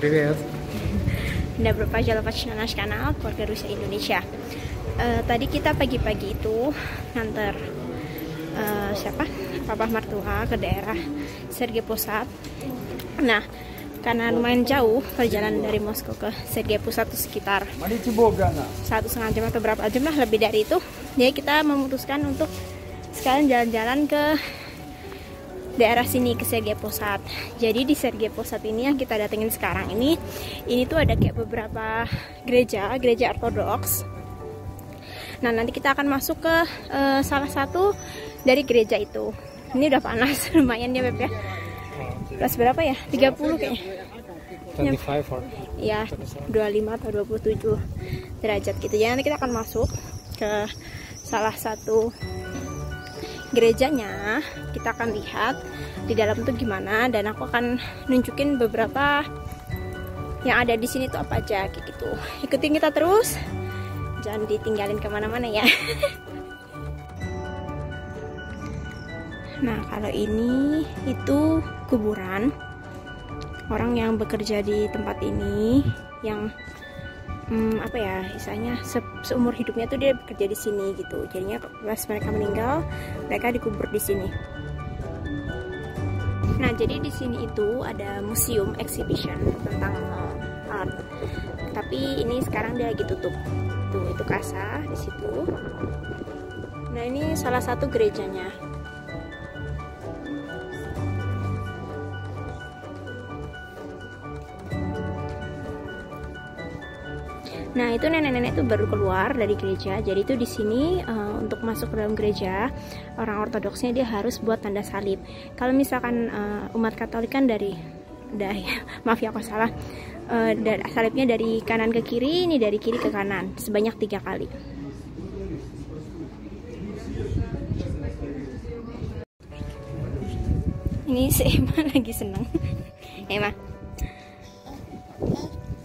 Привет. Добро пожаловать на наш канal Keluarga Rusia Indonesia. Tadi kita pagi-pagi itu nganter Papa mertua ke daerah Sergei Posad. Nah, karena lumayan jauh perjalanan dari Moskow ke Sergei Posad itu sekitar 1,5 jam atau berapa jam lah, lebih dari itu. Jadi kita memutuskan untuk sekalian jalan-jalan ke daerah sini, ke Sergei Posad. Jadi di Sergei Posad ini yang kita datengin sekarang ini tuh ada kayak beberapa gereja ortodoks. Nah, nanti kita akan masuk ke salah satu dari gereja itu. Ini udah panas lumayan ya Beb ya. Kelas berapa ya? 30 kayaknya. 25 or ya, 25 atau 27 derajat gitu. Jadi nanti kita akan masuk ke salah satu gerejanya, kita akan lihat di dalam tuh gimana, dan aku akan nunjukin beberapa yang ada di sini tuh apa aja kayak gitu. Ikutin kita terus, jangan ditinggalin kemana-mana ya. Nah, kalau ini itu kuburan orang yang bekerja di tempat ini, yang apa ya, istilahnya seumur hidupnya tuh dia bekerja di sini gitu. Jadinya pas mereka meninggal, mereka dikubur di sini. Nah, jadi di sini itu ada museum exhibition tentang art. Tapi ini sekarang dia lagi tutup. Tuh, itu kasa di situ. Nah, ini salah satu gerejanya. Nah, itu nenek-nenek itu baru keluar dari gereja. Jadi itu di sini untuk masuk ke dalam gereja, orang ortodoksnya dia harus buat tanda salib. Kalau misalkan umat Katolik kan maaf ya aku salah, salibnya dari kanan ke kiri, ini dari kiri ke kanan sebanyak 3 kali. Ini si Emma lagi seneng. Emma,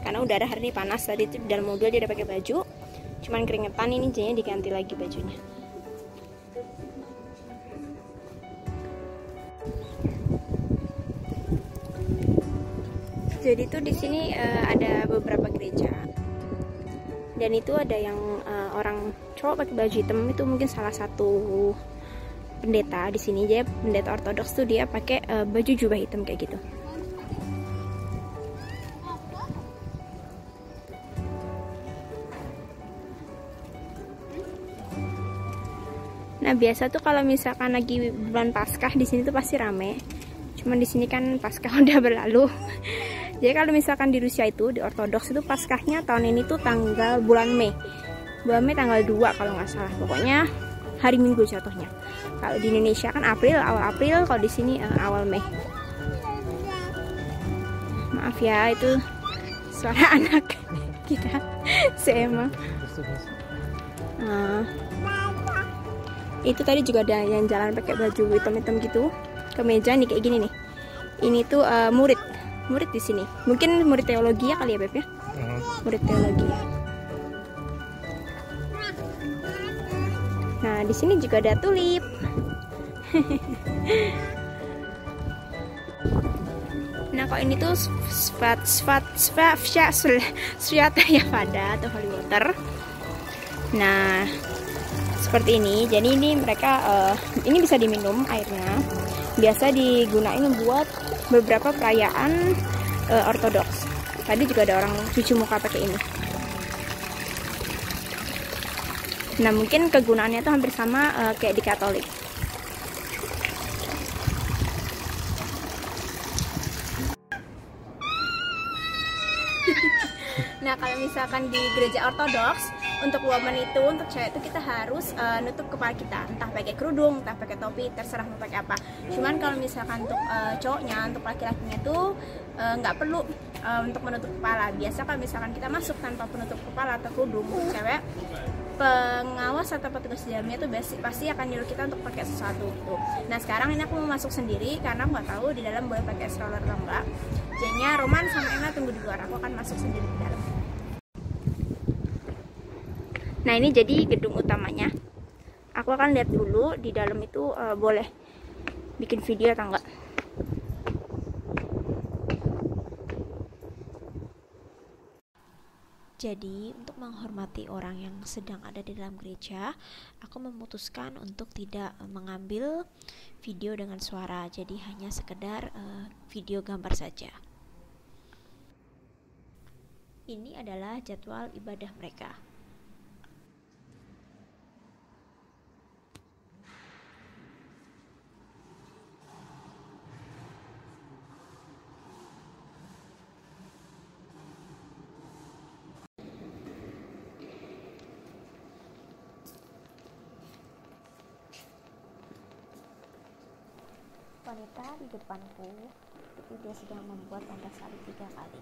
karena udara hari ini panas, tadi itu di dalam mobil dia udah pakai baju, cuman keringetan, ini jadinya diganti lagi bajunya. Jadi tuh di sini ada beberapa gereja, dan itu ada yang orang cowok pakai baju hitam, itu mungkin salah satu pendeta di sini. Jadi pendeta ortodoks tuh dia pakai baju jubah hitam kayak gitu. Nah, biasa tuh kalau misalkan lagi bulan Paskah di sini tuh pasti rame. Cuman di sini kan Paskah udah berlalu. Jadi kalau misalkan di Rusia itu, di Ortodoks itu Paskahnya tahun ini tuh bulan Mei. Bulan Mei tanggal 2 kalau nggak salah. Pokoknya hari Minggu jatuhnya. Kalau di Indonesia kan awal April, kalau di sini awal Mei. Maaf ya, itu suara anak kita, si Emma. Itu tadi juga ada yang jalan pakai baju hitam-hitam gitu, kemeja nih kayak gini nih. Ini tuh murid di sini. Mungkin murid teologi ya kali ya Beb ya. Murid teologi. Nah, di sini juga ada tulip. Nah, kok ini tuh Svyata Yavada atau holy water. Nah, seperti ini. Jadi ini mereka ini bisa diminum airnya. Biasa digunain buat beberapa perayaan ortodoks. Tadi juga ada orang cuci muka pakai ini. Nah, mungkin kegunaannya tuh hampir sama kayak di Katolik. Nah, kalau misalkan di gereja ortodoks, untuk woman itu, untuk cewek itu kita harus nutup kepala kita, entah pakai kerudung, entah pakai topi, terserah mau pakai apa. Cuman kalau misalkan untuk cowoknya, untuk laki-lakinya itu nggak perlu untuk menutup kepala. Biasa kalau misalkan kita masuk tanpa penutup kepala atau kerudung, cewek, pengawas atau petugas di dalamnya itu pasti akan nyuruh kita untuk pakai sesuatu gitu. Nah, sekarang ini aku mau masuk sendiri karena aku nggak tahu di dalam boleh pakai stroller atau enggak. Jadinya Roman sama Emma tunggu di luar, aku akan masuk sendiri di dalam. Nah, ini jadi gedung utamanya. Aku akan lihat dulu di dalam itu boleh bikin video atau enggak. Jadi, untuk menghormati orang yang sedang ada di dalam gereja, aku memutuskan untuk tidak mengambil video dengan suara. Jadi hanya sekedar video gambar saja. Ini adalah jadwal ibadah mereka. Wanita di depanku itu dia sedang membuat tanda salib 3 kali.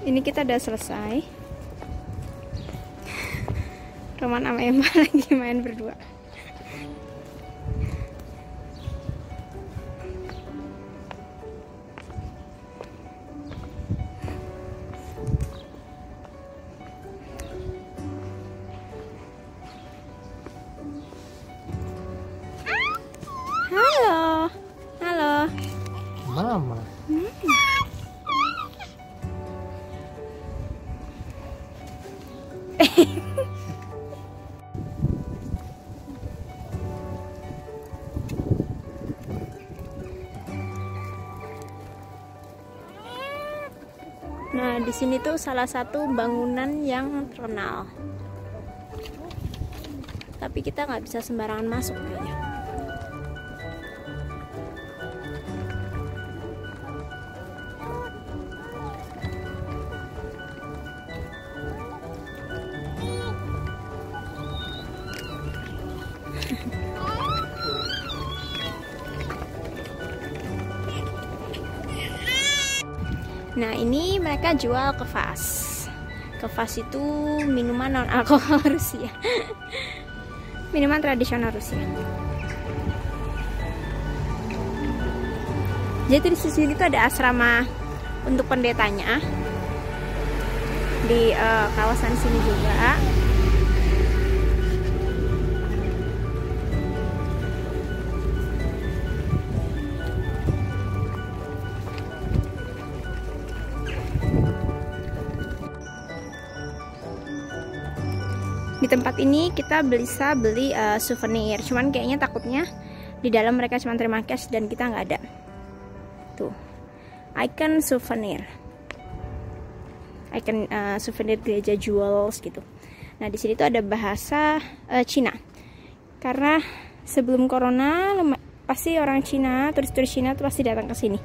Ini kita udah selesai. Roman sama Emma lagi main berdua. Halo. Halo. Mama. Nah, di sini tuh salah satu bangunan yang terkenal. Tapi kita nggak bisa sembarangan masuk kayaknya. Nah, ini mereka jual kvass. Kvass itu minuman non alkohol Rusia. Minuman tradisional Rusia. Jadi di sini tuh ada asrama untuk pendetanya. Di kawasan sini juga. Di tempat ini kita bisa beli souvenir, cuman kayaknya takutnya di dalam mereka cuma terima cash dan kita nggak ada. Tuh, icon souvenir, icon souvenir gereja jewels gitu. Nah, di sini tuh ada bahasa Cina, karena sebelum corona pasti orang Cina, turis-turis Cina tuh pasti datang ke sini.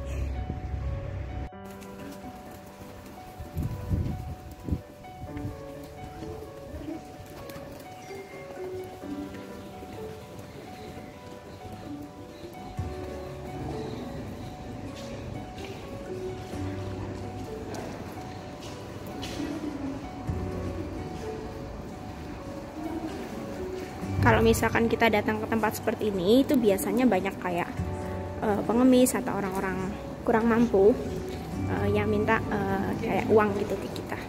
Kalau misalkan kita datang ke tempat seperti ini, itu biasanya banyak kayak pengemis atau orang-orang kurang mampu yang minta kayak uang gitu ke kita.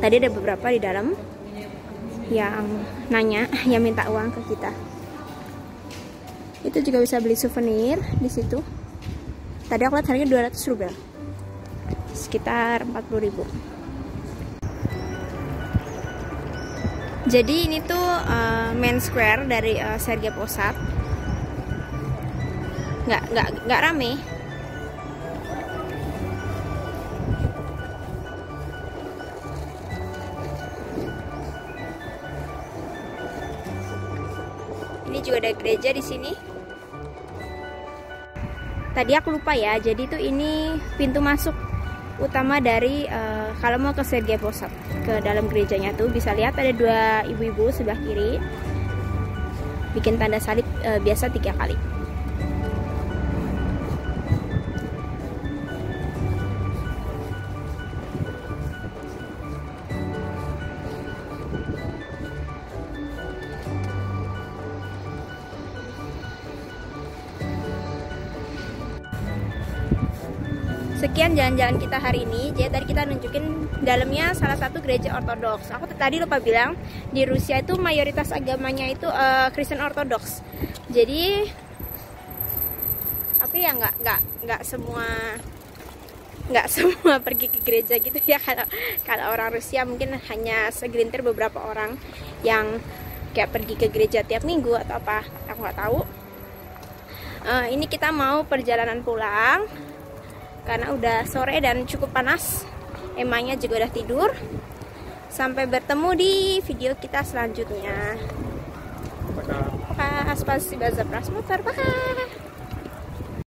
Tadi ada beberapa di dalam yang nanya, yang minta uang ke kita. Itu juga bisa beli souvenir di situ. Tadi aku lihat harganya 200 rubel, sekitar 40.000. Jadi ini tuh main square dari Sergei Posad. Nggak rame. Ini juga ada gereja di sini. Tadi aku lupa ya, jadi tuh ini pintu masuk utama dari kalau mau ke Sergei Posad, ke dalam gerejanya tuh bisa lihat ada 2 ibu-ibu sebelah kiri bikin tanda salib biasa 3 kali. Sekian jalan-jalan kita hari ini. Jadi tadi kita nunjukin dalamnya salah satu gereja Ortodoks. Aku tadi lupa bilang, di Rusia itu mayoritas agamanya itu Kristen Ortodoks. Jadi apa ya, nggak semua pergi ke gereja gitu ya. Kalau orang Rusia mungkin hanya segelintir beberapa orang yang kayak pergi ke gereja tiap minggu atau apa, aku nggak tahu. Ini kita mau perjalanan pulang karena udah sore dan cukup panas. Emangnya juga udah tidur. Sampai bertemu di video kita selanjutnya. Пока. Спасибо за просмотр. Пока.